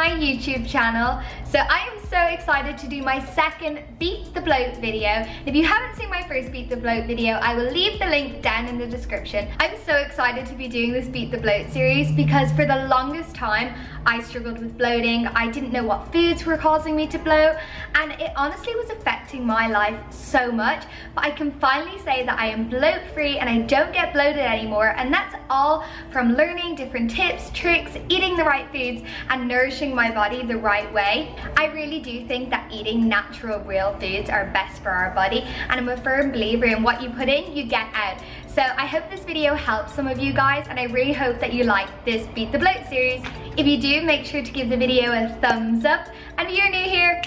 my YouTube channel. So I am so excited to do my second Beat the Bloat video. If you haven't seen my first Beat the Bloat video, I will leave the link down in the description. I'm so excited to be doing this Beat the Bloat series because for the longest time I struggled with bloating. I didn't know what foods were causing me to bloat, and it honestly was affecting my life so much. But I can finally say that I am bloat free and I don't get bloated anymore, and that's all from learning different tips, tricks, eating the right foods and nourishing my body the right way. I really do think that eating natural, real foods are best for our body, and I'm a firm believer in what you put in, you get out. So I hope this video helps some of you guys, and I really hope that you like this Beat the Bloat series. If you do, make sure to give the video a thumbs up, and if you're new here,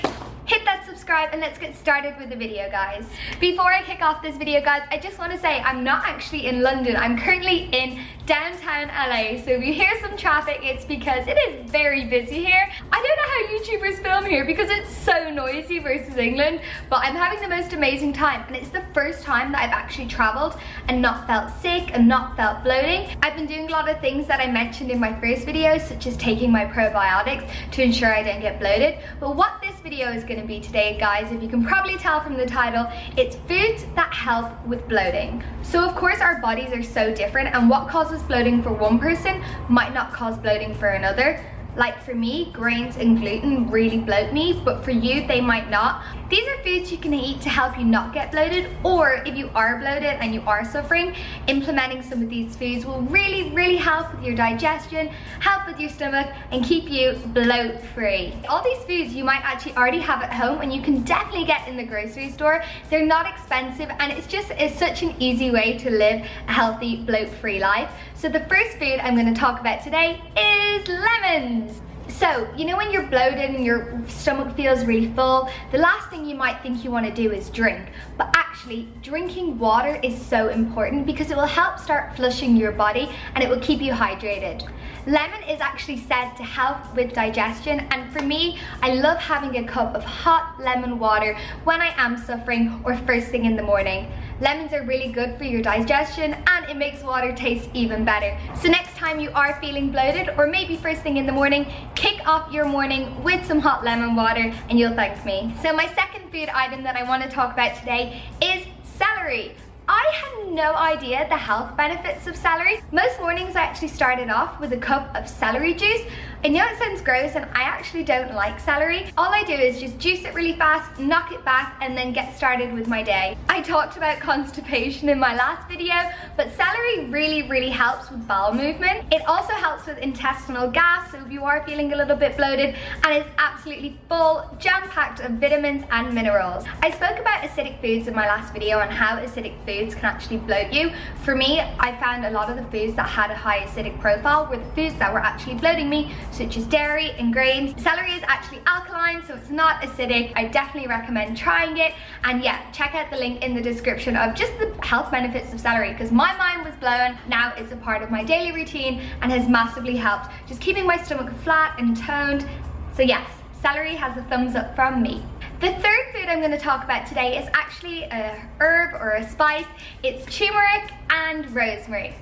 hit that subscribe and let's get started with the video, guys. Before I kick off this video, guys, I just want to say I'm not actually in London. I'm currently in downtown LA, so if you hear some traffic, it's because it is very busy here. I don't know how YouTubers film here because it's so noisy versus England, but I'm having the most amazing time, and it's the first time that I've actually traveled and not felt sick and not felt bloating. I've been doing a lot of things that I mentioned in my first video, such as taking my probiotics to ensure I don't get bloated. But what this video is going to be today, guys, if you can probably tell from the title, it's foods that help with bloating. So of course our bodies are so different, and what causes bloating for one person might not cause bloating for another. Like for me, grains and gluten really bloat me, but for you, they might not. These are foods you can eat to help you not get bloated, or if you are bloated and you are suffering, implementing some of these foods will really help with your digestion, help with your stomach, and keep you bloat free. All these foods you might actually already have at home, and you can definitely get in the grocery store. They're not expensive, and it's such an easy way to live a healthy, bloat free life. So the first food I'm going to talk about today is lemons. So, you know when you're bloated and your stomach feels really full, the last thing you might think you want to do is drink. But actually, drinking water is so important because it will help start flushing your body and it will keep you hydrated. Lemon is actually said to help with digestion, and for me, I love having a cup of hot lemon water when I am suffering or first thing in the morning. Lemons are really good for your digestion, and it makes water taste even better. So next time you are feeling bloated, or maybe first thing in the morning, kick off your morning with some hot lemon water and you'll thank me. So my second food item that I want to talk about today is celery. I had no idea the health benefits of celery. Most mornings I actually started off with a cup of celery juice. I know it sounds gross, and I actually don't like celery. All I do is just juice it really fast, knock it back, and then get started with my day. I talked about constipation in my last video, but celery really helps with bowel movement. It also helps with intestinal gas, so if you are feeling a little bit bloated, and it's absolutely full, jam-packed of vitamins and minerals. I spoke about acidic foods in my last video and how acidic foods can actually bloat you. For me, I found a lot of the foods that had a high acidic profile were the foods that were actually bloating me, such as dairy and grains. Celery is actually alkaline, so it's not acidic. I definitely recommend trying it. And yeah, check out the link in the description of just the health benefits of celery, because my mind was blown. Now it's a part of my daily routine and has massively helped just keeping my stomach flat and toned. So yes, celery has a thumbs up from me. The third food I'm going to talk about today is actually a herb or a spice. It's turmeric and rosemary.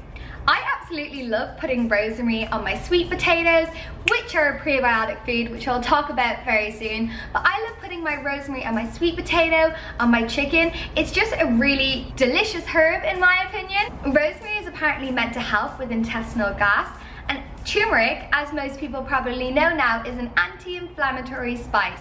I absolutely love putting rosemary on my sweet potatoes, which are a prebiotic food, which I'll talk about very soon. But I love putting my rosemary on my sweet potato, on my chicken. It's just a really delicious herb in my opinion. Rosemary is apparently meant to help with intestinal gas, and turmeric, as most people probably know now, is an anti-inflammatory spice.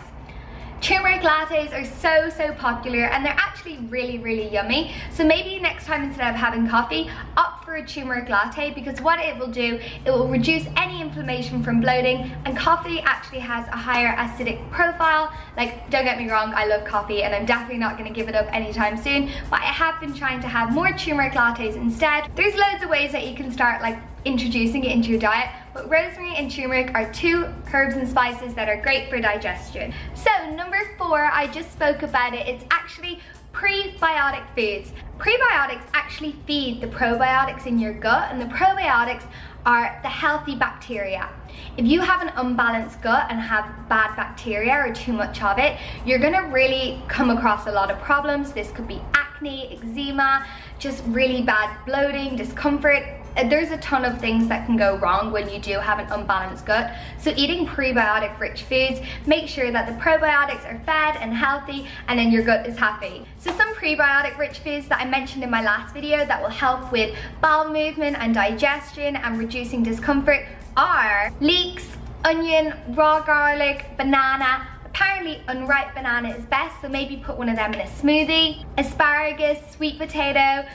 Turmeric lattes are so popular, and they're actually really yummy. So maybe next time, instead of having coffee, opt for a turmeric latte, because what it will do, it will reduce any inflammation from bloating, and coffee actually has a higher acidic profile. Like, don't get me wrong, I love coffee and I'm definitely not going to give it up anytime soon, but I have been trying to have more turmeric lattes instead. There's loads of ways that you can start like introducing it into your diet, but rosemary and turmeric are two herbs and spices that are great for digestion. So number 4, I just spoke about it, it's actually prebiotic foods. Prebiotics actually feed the probiotics in your gut, and the probiotics are the healthy bacteria. If you have an unbalanced gut and have bad bacteria or too much of it, you're gonna really come across a lot of problems. This could be acne, eczema, just really bad bloating, discomfort. there's a ton of things that can go wrong when you do have an unbalanced gut. So eating prebiotic rich foods, make sure that the probiotics are fed and healthy, and then your gut is happy. So some prebiotic rich foods that I mentioned in my last video that will help with bowel movement and digestion and reducing discomfort are leeks, onion, raw garlic, banana. Apparently unripe banana is best, so maybe put one of them in a smoothie. Asparagus, sweet potato.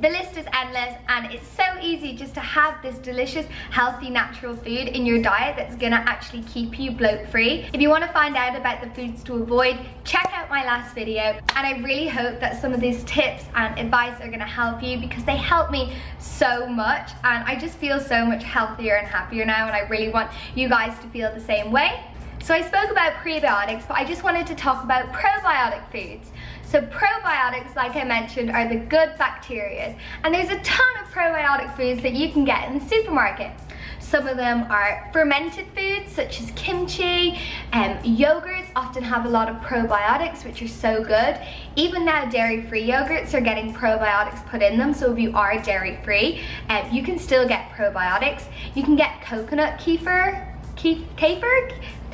The list is endless, and it's so easy just to have this delicious, healthy, natural food in your diet that's gonna actually keep you bloat free. If you wanna find out about the foods to avoid, check out my last video. And I really hope that some of these tips and advice are gonna help you, because they help me so much, and I just feel so much healthier and happier now, and I really want you guys to feel the same way. So I spoke about prebiotics, but I just wanted to talk about probiotic foods. So probiotics, like I mentioned, are the good bacteria, and there's a ton of probiotic foods that you can get in the supermarket. Some of them are fermented foods such as kimchi, yogurts often have a lot of probiotics, which are so good. Even now dairy-free yogurts are getting probiotics put in them, so if you are dairy-free, you can still get probiotics. You can get coconut kefir,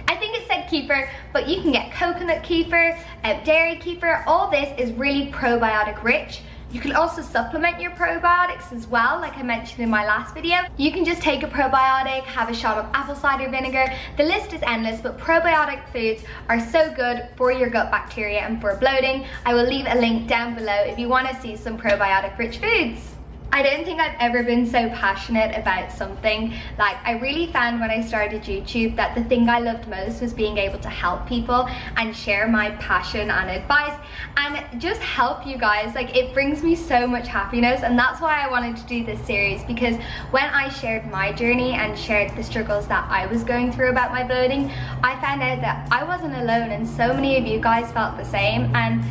I think it said kefir, but you can get coconut kefir, dairy kefir. All this is really probiotic rich. You can also supplement your probiotics as well, like I mentioned in my last video. You can just take a probiotic, have a shot of apple cider vinegar. The list is endless, but probiotic foods are so good for your gut bacteria and for bloating. I will leave a link down below if you want to see some probiotic rich foods. I don't think I've ever been so passionate about something. Like, I really found when I started YouTube that the thing I loved most was being able to help people and share my passion and advice and just help you guys. Like, it brings me so much happiness, and that's why I wanted to do this series, because when I shared my journey and shared the struggles that I was going through about my bloating, I found out that I wasn't alone, and so many of you guys felt the same, and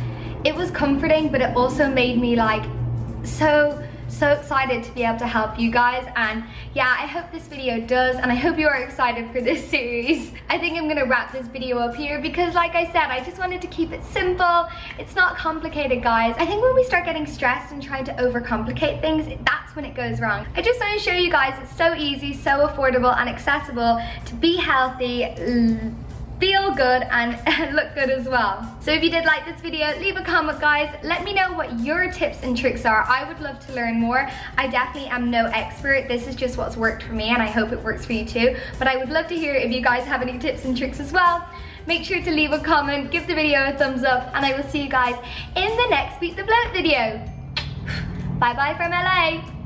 it was comforting, but it also made me like so excited to be able to help you guys. And yeah, I hope this video does, and I hope you are excited for this series. I think I'm gonna wrap this video up here because, like I said, I just wanted to keep it simple. It's not complicated, guys. I think when we start getting stressed and trying to overcomplicate things, that's when it goes wrong. I just want to show you guys it's so easy, so affordable and accessible to be healthy, feel good, and look good as well. So if you did like this video, leave a comment, guys. Let me know what your tips and tricks are. I would love to learn more. I definitely am no expert. This is just what's worked for me, and I hope it works for you too. But I would love to hear if you guys have any tips and tricks as well. Make sure to leave a comment, give the video a thumbs up, and I will see you guys in the next Beat the Bloat video. Bye bye from LA.